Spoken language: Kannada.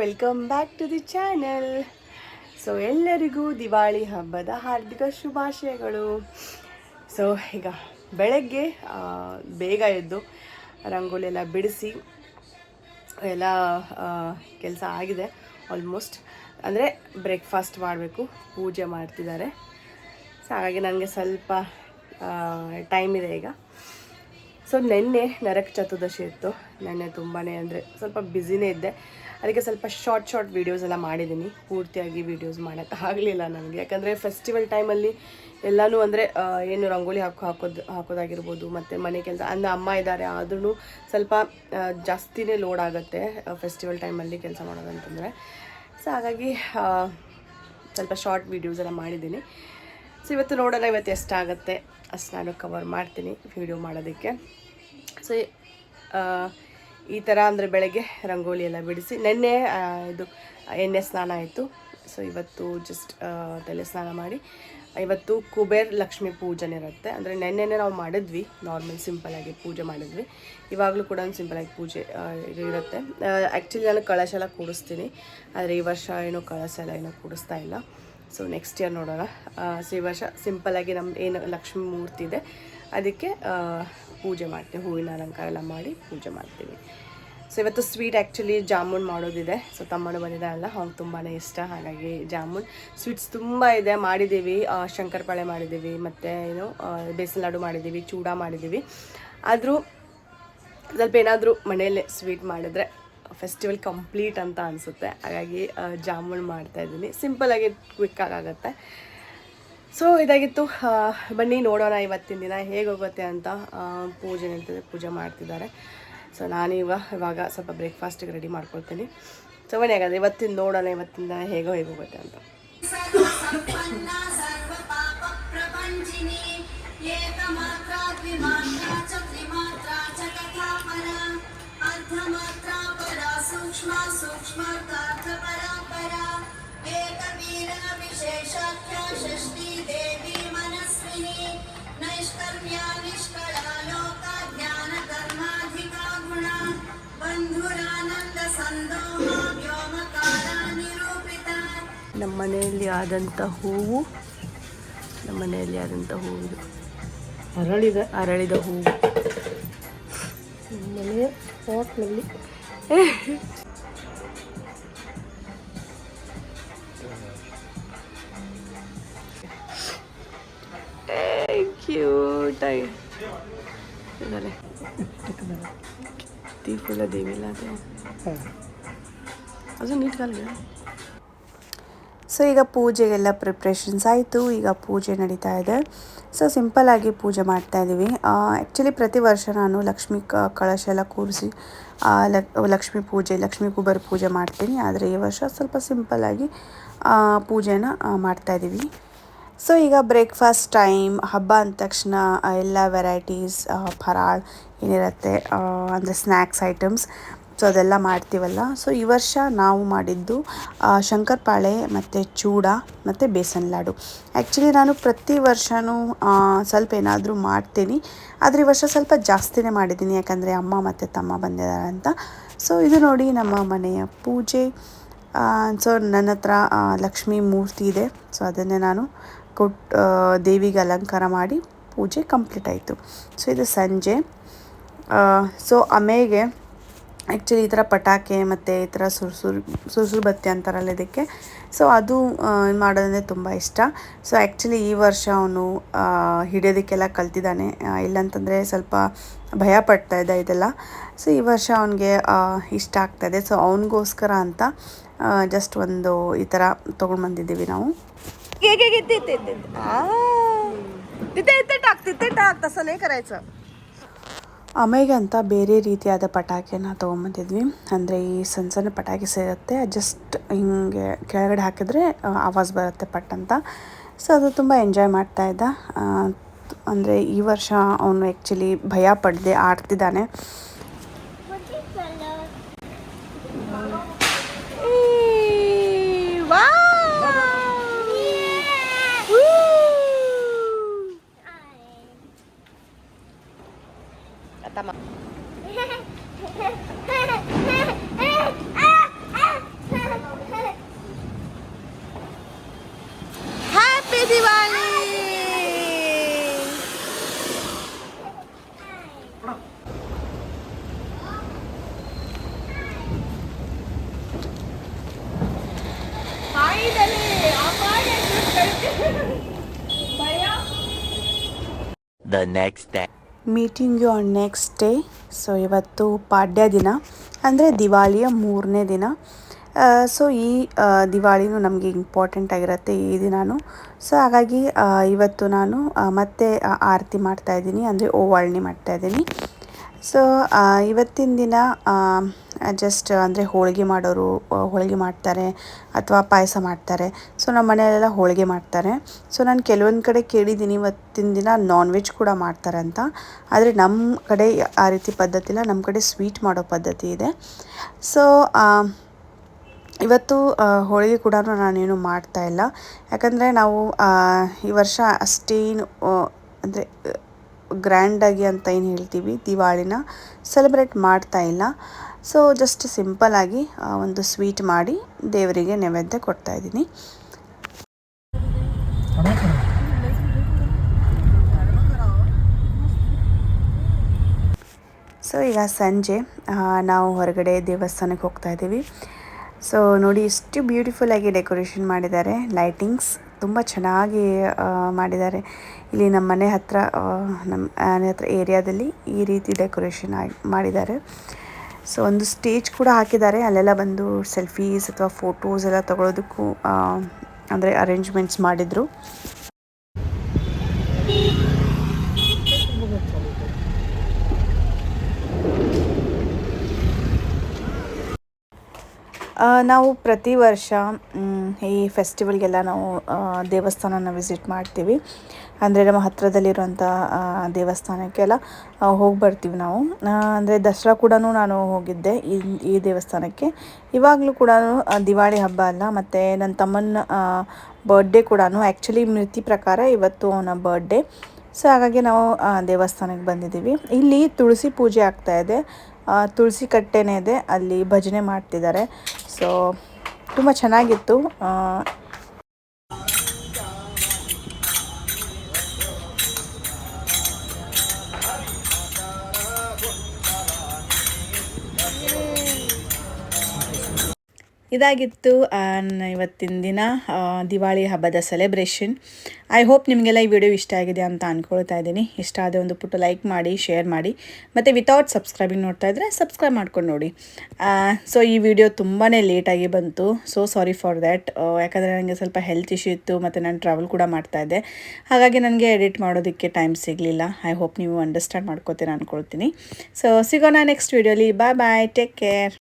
Welcome back to the channel. So ಎಲ್ಲರಿಗೂ ದಿವಾಳಿ ಹಬ್ಬದ ಹಾರ್ದಿಕ ಶುಭಾಶಯಗಳು. ಸೊ ಈಗ ಬೆಳಗ್ಗೆ ಬೇಗ ಎದ್ದು ರಂಗೋಲಿ ಎಲ್ಲ ಬಿಡಿಸಿ ಎಲ್ಲ ಕೆಲಸ ಆಗಿದೆ ಆಲ್ಮೋಸ್ಟ್. ಅಂದರೆ ಬ್ರೇಕ್ಫಾಸ್ಟ್ ಮಾಡಬೇಕು, ಪೂಜೆ ಮಾಡ್ತಿದ್ದಾರೆ. ಸೊ ಹಾಗಾಗಿ ನನಗೆ ಸ್ವಲ್ಪ ಟೈಮ್ ಇದೆ ಈಗ. ಸೊ ನೆನ್ನೆ ನರಕ ಚತುರ್ದಶಿ ಇತ್ತು. ನೆನ್ನೆ ತುಂಬಾ ಅಂದರೆ ಸ್ವಲ್ಪ ಬ್ಯುಸಿನೇ ಇದ್ದೆ. ಅದಕ್ಕೆ ಸ್ವಲ್ಪ ಶಾರ್ಟ್ ವೀಡಿಯೋಸ್ ಎಲ್ಲ ಮಾಡಿದ್ದೀನಿ. ಪೂರ್ತಿಯಾಗಿ ವೀಡಿಯೋಸ್ ಮಾಡೋಕ್ಕಾಗಲಿಲ್ಲ ನನಗೆ, ಯಾಕಂದರೆ ಫೆಸ್ಟಿವಲ್ ಟೈಮಲ್ಲಿ ಎಲ್ಲನೂ ಅಂದರೆ ಏನು ರಂಗೋಲಿ ಹಾಕೋದಾಗಿರ್ಬೋದು, ಮತ್ತು ಮನೆ ಕೆಲಸ ಅಂದರೆ ಅಮ್ಮ ಇದ್ದಾರೆ, ಆದ್ರೂ ಸ್ವಲ್ಪ ಜಾಸ್ತಿನೇ ಲೋಡ್ ಆಗುತ್ತೆ ಫೆಸ್ಟಿವಲ್ ಟೈಮಲ್ಲಿ ಕೆಲಸ ಮಾಡೋದಂತಂದರೆ. ಸೊ ಹಾಗಾಗಿ ಸ್ವಲ್ಪ ಶಾರ್ಟ್ ವೀಡಿಯೋಸ್ ಎಲ್ಲ ಮಾಡಿದ್ದೀನಿ. ಸೊ ಇವತ್ತು ನೋಡೋಣ, ಇವತ್ತು ಎಷ್ಟಾಗುತ್ತೆ ಅಷ್ಟು ನಾನು ಕವರ್ ಮಾಡ್ತೀನಿ ವೀಡಿಯೋ ಮಾಡೋದಕ್ಕೆ. ಸೊ ಈ ಥರ ಅಂದರೆ ಬೆಳಗ್ಗೆ ರಂಗೋಲಿ ಎಲ್ಲ ಬಿಡಿಸಿ ನೆನ್ನೆ ಇದು ಎಣ್ಣೆ ಸ್ನಾನ ಆಯಿತು. ಸೊ ಇವತ್ತು ಜಸ್ಟ್ ತಲೆ ಸ್ನಾನ ಮಾಡಿ, ಇವತ್ತು ಕುಬೇರ್ ಲಕ್ಷ್ಮಿ ಪೂಜನೆ ಇರುತ್ತೆ. ಅಂದರೆ ನೆನ್ನೆನೇ ನಾವು ಮಾಡಿದ್ವಿ, ನಾರ್ಮಲ್ ಸಿಂಪಲಾಗಿ ಪೂಜೆ ಮಾಡಿದ್ವಿ. ಇವಾಗಲೂ ಕೂಡ ಒಂದು ಸಿಂಪಲಾಗಿ ಪೂಜೆ ಇರುತ್ತೆ. ಆ್ಯಕ್ಚುಲಿ ನಾನು ಕಳಶ ಎಲ್ಲ ಕೂಡಿಸ್ತೀನಿ, ಆದರೆ ಈ ವರ್ಷ ಏನೋ ಕಳಶ ಎಲ್ಲ ಏನೋ ಕೂಡಿಸ್ತಾ ಇಲ್ಲ. ಸೊ ನೆಕ್ಸ್ಟ್ ಇಯರ್ ನೋಡೋಣ. ಸೊ ಈ ವರ್ಷ ಸಿಂಪಲ್ಲಾಗಿ ನಮ್ಮ ಏನು ಲಕ್ಷ್ಮೀ ಮೂರ್ತಿ ಇದೆ ಅದಕ್ಕೆ ಪೂಜೆ ಮಾಡ್ತೀವಿ, ಹೂವಿನ ಅಲಂಕಾರ ಎಲ್ಲ ಮಾಡಿ ಪೂಜೆ ಮಾಡ್ತೀವಿ. ಸೊ ಇವತ್ತು ಸ್ವೀಟ್ ಆ್ಯಕ್ಚುಲಿ ಜಾಮೂನ್ ಮಾಡೋದಿದೆ. ಸೊ ತಮ್ಮನು ಬಂದಿದ್ದಾನಲ್ಲ, ಅವ್ನಿಗೆ ತುಂಬಾ ಇಷ್ಟ, ಹಾಗಾಗಿ ಜಾಮೂನ್ ಸ್ವೀಟ್ಸ್ ತುಂಬ ಇದೆ. ಮಾಡಿದ್ದೀವಿ, ಶಂಕರಪಾಳೆ ಮಾಡಿದ್ದೀವಿ, ಮತ್ತು ಏನು ಬೇಸನ್ ಲಾಡು ಮಾಡಿದ್ದೀವಿ, ಚೂಡ ಮಾಡಿದ್ದೀವಿ. ಆದರೂ ಸ್ವಲ್ಪ ಏನಾದರೂ ಮನೆಯಲ್ಲೇ ಸ್ವೀಟ್ ಮಾಡಿದ್ರೆ ಫೆಸ್ಟಿವಲ್ ಕಂಪ್ಲೀಟ್ ಅಂತ ಅನಿಸುತ್ತೆ. ಹಾಗಾಗಿ ಜಾಮೂನ್ ಮಾಡ್ತಾಯಿದ್ದೀನಿ, ಸಿಂಪಲಾಗಿ ಕ್ವಿಕ್ಕಾಗುತ್ತೆ. ಸೊ ಇದಾಗಿತ್ತು. ಬನ್ನಿ ನೋಡೋಣ ಇವತ್ತಿನ ದಿನ ಹೇಗೆ ಹೋಗುತ್ತೆ ಅಂತ. ಪೂಜೆ ನಿಂತಿದೆ, ಪೂಜೆ ಮಾಡ್ತಿದ್ದಾರೆ. ಸೊ ನಾನು ಇವಾಗ ಸ್ವಲ್ಪ ಬ್ರೇಕ್ಫಾಸ್ಟಿಗೆ ರೆಡಿ ಮಾಡ್ಕೊಳ್ತೀನಿ. ಸೊ ಬನ್ನಿ ಹಾಗಾದ್ರೆ ಇವತ್ತಿನ ನೋಡೋಣ, ಇವತ್ತಿನ ದಿನ ಹೇಗೆ ಹೋಗುತ್ತೆ ಅಂತ. ನಮ್ಮ ಮನೆಯಲ್ಲಿ ಆದಂಥ ಹೂವು, ಇದು ಅರಳಿದ ಹೂವು ಮನೆಯ ಪಾಟ್ನಲ್ಲಿ. ಕ್ಯೂಟ್ ಆಗಿ ಇದ್ದಾರೆ. ಫುಲ್ಲ ದೇವಿಲ್ಲ ಅದು ನೀಟ್ ಕಾಲಿದೆ. ಸೊ ಈಗ ಪೂಜೆಗೆಲ್ಲ ಪ್ರಿಪ್ರೇಷನ್ಸ್ ಆಯಿತು. ಈಗ ಪೂಜೆ ನಡೀತಾ ಇದೆ. ಸೊ ಸಿಂಪಲ್ಲಾಗಿ ಪೂಜೆ ಮಾಡ್ತಾಯಿದ್ದೀವಿ. ಆ್ಯಕ್ಚುಲಿ ಪ್ರತಿ ವರ್ಷ ನಾನು ಲಕ್ಷ್ಮೀ ಕಳಶ ಎಲ್ಲ ಕೂರಿಸಿ ಲಕ್ಷ್ಮೀ ಕುಬೇರ ಪೂಜೆ ಮಾಡ್ತೀನಿ. ಆದರೆ ಈ ವರ್ಷ ಸ್ವಲ್ಪ ಸಿಂಪಲ್ಲಾಗಿ ಪೂಜೆನ ಮಾಡ್ತಾಯಿದ್ದೀವಿ. ಸೊ ಈಗ ಬ್ರೇಕ್ಫಾಸ್ಟ್ ಟೈಮ್. ಹಬ್ಬ ಅಂದ ತಕ್ಷಣ ಎಲ್ಲ ವೆರೈಟೀಸ್ ಫರಾಳ್ ಏನಿರುತ್ತೆ ಅಂದರೆ ಸ್ನ್ಯಾಕ್ಸ್ ಐಟಮ್ಸ್, ಸೊ ಅದೆಲ್ಲ ಮಾಡ್ತೀವಲ್ಲ. ಸೊ ಈ ವರ್ಷ ನಾವು ಮಾಡಿದ್ದು ಶಂಕರಪಾಳೆ ಮತ್ತು ಚೂಡ ಮತ್ತು ಬೇಸನ್ ಲಾಡು. ಆ್ಯಕ್ಚುಲಿ ನಾನು ಪ್ರತಿ ವರ್ಷವೂ ಸ್ವಲ್ಪ ಏನಾದರೂ ಮಾಡ್ತೀನಿ, ಆದರೆ ಈ ವರ್ಷ ಸ್ವಲ್ಪ ಜಾಸ್ತಿನೇ ಮಾಡಿದ್ದೀನಿ, ಯಾಕಂದರೆ ಅಮ್ಮ ಮತ್ತು ತಮ್ಮ ಬಂದಿದ್ದಾರೆ ಅಂತ. ಸೊ ಇದು ನೋಡಿ ನಮ್ಮ ಮನೆಯ ಪೂಜೆ. ಸೊ ನನ್ನ ಹತ್ರ ಲಕ್ಷ್ಮೀ ಮೂರ್ತಿ ಇದೆ. ಸೊ ಅದನ್ನೇ ನಾನು ದೇವಿಗೆ ಅಲಂಕಾರ ಮಾಡಿ ಪೂಜೆ ಕಂಪ್ಲೀಟ್ ಆಯಿತು. ಸೊ ಇದು ಸಂಜೆ. ಸೊ ಆಮೇಲೆ ಆ್ಯಕ್ಚುಲಿ ಈ ಥರ ಪಟಾಕಿ ಮತ್ತು ಈ ಥರ ಸುರ್ಸುರು ಬತ್ತಿ ಅಂತಾರಲ್ಲ ಇದಕ್ಕೆ. ಸೊ ಅದು ಮಾಡೋದಂದರೆ ತುಂಬ ಇಷ್ಟ. ಸೊ ಆ್ಯಕ್ಚುಲಿ ಈ ವರ್ಷ ಅವನು ಹಿಡಿಯೋದಕ್ಕೆಲ್ಲ ಕಲ್ತಿದ್ದಾನೆ, ಇಲ್ಲಂತಂದರೆ ಸ್ವಲ್ಪ ಭಯ ಪಡ್ತಾಯಿದ್ದ ಇದೆಲ್ಲ. ಸೊ ಈ ವರ್ಷ ಅವನಿಗೆ ಇಷ್ಟ ಆಗ್ತಾಯಿದೆ. ಸೊ ಅವನಿಗೋಸ್ಕರ ಅಂತ ಜಸ್ಟ್ ಒಂದು ಈ ಥರ ತೊಗೊಂಡು ಬಂದಿದ್ದೀವಿ ನಾವು. ತಸನೇ करायचं. ಆಮೇಲೆ ಅಂತ ಬೇರೆ ರೀತಿಯಾದ ಪಟಾಕಿಯನ್ನು ತೊಗೊಂಬಂದಿದ್ವಿ. ಅಂದರೆ ಈ ಸಣ್ಣ ಪಟಾಕಿ ಸೇರುತ್ತೆ, ಜಸ್ಟ್ ಹಿಂಗೆ ಕೆಳಗಡೆ ಹಾಕಿದ್ರೆ ಆವಾಜ್ ಬರುತ್ತೆ ಪಟ್ ಅಂತ. ಸೊ ಅದು ತುಂಬ ಎಂಜಾಯ್ ಮಾಡ್ತಾಯಿದ್ದ. ಅಂದರೆ ಈ ವರ್ಷ ಅವನು ಆ್ಯಕ್ಚುಲಿ ಭಯ ಪಡದೆ ಆಡ್ತಿದ್ದಾನೆ. The next day. Meeting you on next day. So ಇವತ್ತು ಪಾಡ್ಯ ದಿನ ಅಂದರೆ ದಿವಾಳಿಯ 3ನೇ ದಿನ. ಸೊ ಈ ದಿವಾಳಿನೂ ನಮಗೆ ಇಂಪಾರ್ಟೆಂಟ್ ಆಗಿರುತ್ತೆ ಈ ದಿನಾನು. ಸೊ ಹಾಗಾಗಿ ಇವತ್ತು ನಾನು ಮತ್ತೆ ಆರತಿ ಮಾಡ್ತಾಯಿದ್ದೀನಿ, ಅಂದರೆ ಓವಾಳ್ನಿ ಮಾಡ್ತಾಯಿದ್ದೀನಿ. ಸೊ ಇವತ್ತಿನ ದಿನ ಜಸ್ಟ್ ಅಂದರೆ ಹೋಳಿಗೆ ಮಾಡೋರು ಹೋಳಿಗೆ ಮಾಡ್ತಾರೆ ಅಥವಾ ಪಾಯಸ ಮಾಡ್ತಾರೆ. ಸೊ ನಮ್ಮ ಮನೆಯಲ್ಲೆಲ್ಲ ಹೋಳಿಗೆ ಮಾಡ್ತಾರೆ. ಸೊ ನಾನು ಕೆಲವೊಂದು ಕಡೆ ಕೇಳಿದ್ದೀನಿ ಇವತ್ತಿನ ದಿನ ನಾನ್ ವೆಜ್ ಕೂಡ ಮಾಡ್ತಾರೆ ಅಂತ. ಆದರೆ ನಮ್ಮ ಕಡೆ ಆ ರೀತಿ ಪದ್ಧತಿ ಇಲ್ಲ, ನಮ್ಮ ಕಡೆ ಸ್ವೀಟ್ ಮಾಡೋ ಪದ್ಧತಿ ಇದೆ. ಸೊ ಇವತ್ತು ಹೋಳಿಗೆ ಕೂಡ ನಾನೇನು ಮಾಡ್ತಾಯಿಲ್ಲ, ಯಾಕಂದರೆ ನಾವು ಈ ವರ್ಷ ಅಷ್ಟೇನು ಅಂದರೆ ಗ್ರ್ಯಾಂಡಾಗಿ ಅಂತ ಏನು ಹೇಳ್ತೀವಿ ದಿವಾಳಿನ ಸೆಲೆಬ್ರೇಟ್ ಮಾಡ್ತಾ ಇಲ್ಲ. ಸೊ ಜಸ್ಟ್ ಸಿಂಪಲ್ಲಾಗಿ ಒಂದು ಸ್ವೀಟ್ ಮಾಡಿ ದೇವರಿಗೆ ನೈವೇದ್ಯ ಕೊಡ್ತಾಯಿದ್ದೀನಿ. ಸೊ ಈಗ ಸಂಜೆ ನಾವು ಹೊರಗಡೆ ದೇವಸ್ಥಾನಕ್ಕೆ ಹೋಗ್ತಾಯಿದ್ದೀವಿ. ಸೊ ನೋಡಿ ಎಷ್ಟು ಬ್ಯೂಟಿಫುಲ್ಲಾಗಿ ಡೆಕೋರೇಷನ್ ಮಾಡಿದ್ದಾರೆ, ಲೈಟಿಂಗ್ಸ್ ತುಂಬ ಚೆನ್ನಾಗಿ ಮಾಡಿದ್ದಾರೆ. ಇಲ್ಲಿ ನಮ್ಮ ಮನೆ ಹತ್ತಿರ ನಮ್ಮ ಮನೆ ಹತ್ರ ಏರಿಯಾದಲ್ಲಿ ಈ ರೀತಿ ಡೆಕೋರೇಷನ್ ಮಾಡಿದ್ದಾರೆ. ಸೊ ಒಂದು ಸ್ಟೇಜ್ ಕೂಡ ಹಾಕಿದ್ದಾರೆ, ಅಲ್ಲೆಲ್ಲ ಬಂದು ಸೆಲ್ಫೀಸ್ ಅಥವಾ ಫೋಟೋಸ್ ಎಲ್ಲ ತಗೊಳ್ಳೋದಕ್ಕೂ ಅಂದರೆ ಅರೇಂಜ್ಮೆಂಟ್ಸ್ ಮಾಡಿದರು. ನಾವು ಪ್ರತಿ ವರ್ಷ ಈ ಫೆಸ್ಟಿವಲ್ಗೆಲ್ಲ ನಾವು ದೇವಸ್ಥಾನನ ವಿಸಿಟ್ ಮಾಡ್ತೀವಿ. ಅಂದರೆ ನಮ್ಮ ಹತ್ತಿರದಲ್ಲಿರುವಂಥ ದೇವಸ್ಥಾನಕ್ಕೆಲ್ಲ ಹೋಗಿ ಬರ್ತೀವಿ ನಾವು. ಅಂದರೆ ದಸರಾ ಕೂಡ ನಾನು ಹೋಗಿದ್ದೆ ಈ ದೇವಸ್ಥಾನಕ್ಕೆ. ಇವಾಗಲೂ ಕೂಡ ದಿವಾಳಿ ಹಬ್ಬ ಅಲ್ಲ, ಮತ್ತು ನನ್ನ ತಮ್ಮನ ಬರ್ಡೇ ಕೂಡ ಆ್ಯಕ್ಚುಲಿ ಮಿತಿ ಪ್ರಕಾರ ಇವತ್ತು ಅವನ ಬರ್ಡೇ. ಸೊ ಹಾಗಾಗಿ ನಾವು ದೇವಸ್ಥಾನಕ್ಕೆ ಬಂದಿದ್ದೀವಿ. ಇಲ್ಲಿ ತುಳಸಿ ಪೂಜೆ ಆಗ್ತಾಯಿದೆ, ತುಳಸಿ ಕಟ್ಟೆನೇ ಇದೆ, ಅಲ್ಲಿ ಭಜನೆ ಮಾಡ್ತಿದ್ದಾರೆ. ಸೊ ತುಂಬ ಚೆನ್ನಾಗಿತ್ತು. ಇದಾಗಿತ್ತು ಇವತ್ತಿನ ದಿನ ದಿವಾಳಿ ಹಬ್ಬದ ಸೆಲೆಬ್ರೇಷನ್. ಐ ಹೋಪ್ ನಿಮಗೆಲ್ಲ ಈ ವಿಡಿಯೋ ಇಷ್ಟ ಆಗಿದೆ ಅಂತ ಅಂದ್ಕೊಳ್ತಾ ಇದ್ದೀನಿ. ಇಷ್ಟ ಆದರೆ ಒಂದು ಪುಟ್ಟ ಲೈಕ್ ಮಾಡಿ, ಶೇರ್ ಮಾಡಿ, ಮತ್ತು ವಿತೌಟ್ ಸಬ್ಸ್ಕ್ರೈಬಿಂಗ್ ನೋಡ್ತಾ ಇದ್ದರೆ ಸಬ್ಸ್ಕ್ರೈಬ್ ಮಾಡ್ಕೊಂಡು ನೋಡಿ. ಸೊ ಈ ವಿಡಿಯೋ ತುಂಬಾ ಲೇಟಾಗಿ ಬಂತು, ಸೊ ಸಾರಿ ಫಾರ್ ದ್ಯಾಟ್. ಯಾಕಂದರೆ ನನಗೆ ಸ್ವಲ್ಪ ಹೆಲ್ತ್ ಇಶ್ಯೂ ಇತ್ತು, ಮತ್ತು ನಾನು ಟ್ರಾವೆಲ್ ಕೂಡ ಮಾಡ್ತಾಯಿದ್ದೆ, ಹಾಗಾಗಿ ನನಗೆ ಎಡಿಟ್ ಮಾಡೋದಕ್ಕೆ ಟೈಮ್ ಸಿಗಲಿಲ್ಲ. ಐ ಹೋಪ್ ನೀವು ಅಂಡರ್ಸ್ಟ್ಯಾಂಡ್ ಮಾಡ್ಕೋತೀರ ಅಂದ್ಕೊಳ್ತೀನಿ. ಸೊ ಸಿಗೋಣ ನೆಕ್ಸ್ಟ್ ವಿಡಿಯೋಲಿ. ಬಾಯ್ ಬಾಯ್, ಟೇಕ್ ಕೇರ್.